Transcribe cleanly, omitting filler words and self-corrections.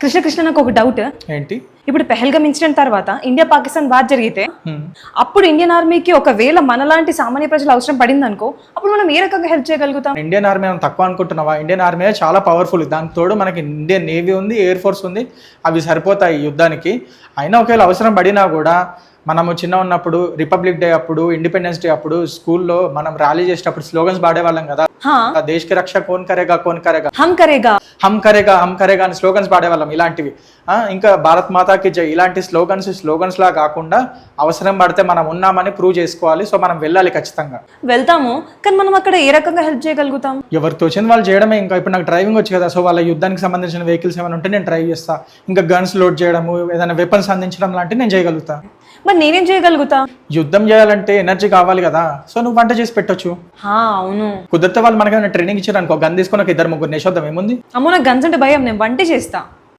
కృష్ణ నాకు ఒక డౌట్. ఏంటి? ఇప్పుడు పెహల్గామ్ ఇన్సిడెంట్ తర్వాత ఇండియా పాకిస్తాన్ వార్ జరిగితే అప్పుడు ఇండియన్ ఆర్మీకి ఒకవేళ మనలాంటి సామాన్య ప్రజలు అవసరం పడింది అనుకో, అప్పుడు మనం ఏ రకంగా హెల్ప్ చేయగలుగుతాం? ఇండియన్ ఆర్మీ మనం తక్కువ అనుకుంటున్నావా? ఇండియన్ ఆర్మీ చాలా పవర్ఫుల్. దానికి తోడు మనకి ఇండియన్ నేవీ ఉంది, ఎయిర్ ఫోర్స్ ఉంది. అవి సరిపోతాయి యుద్ధానికి. అయినా ఒకవేళ అవసరం పడినా కూడా మనము చిన్న ఉన్నప్పుడు రిపబ్లిక్ డే అప్పుడు, ఇండిపెండెన్స్ డే అప్పుడు స్కూల్లో మనం ర్యాలీ చేసేటప్పుడు స్లోగన్స్ పాడేవాళ్ళం కదా. దేశ్ కి రక్ష కోన్ కరేగా కోన్ కరేగా, హమ్ కరేగా హమ్ కరేగా హమ్ కరేగా అని స్లోగన్స్ పాడేవాళ్ళం. ఇలాంటివి ఇంకా భారత్ మాతాకి జై ఇలాంటి స్లోగన్స్ లా కాకుండా అవసరం పడితే మనం ఉన్నామని ప్రూవ్ చేసుకోవాలి. సో మనం వెళ్ళాలి, ఖచ్చితంగా వెళ్తాము. కానీ మనం అక్కడ ఏ రకంగా హెల్ప్ చేయగలుగుతాం? ఎవరితో వచ్చింది వాళ్ళు చేయడమే. ఇంకా ఇప్పుడు నాకు డ్రైవింగ్ వచ్చు కదా, సో వాళ్ళ యుద్ధానికి సంబంధించిన వెహికల్స్ ఏమైనా ఉంటే నేను డ్రైవ్ చేస్తా. ఇంకా గన్స్ లోడ్ చేయడము, ఏదైనా వెపన్స్ అందించడం లాంటివి నేను చేయగలుగుతా. మరి నేనేం చేయగలుగుతా? యుద్ధం చేయాలంటే ఎనర్జీ కావాలి కదా, సో నువ్వు వంట చేసి పెట్టొచ్చు. అవును, కుదిరితే వాళ్ళు మనకి ట్రైనింగ్ ఇచ్చారు అనుకో, గన్ తీసుకొని ఒక 2-3 నేషోద్దాం, ఏముంది? అమ్మో నాకు గన్స్ అంటే భయం, నేను వంట చేస్తా.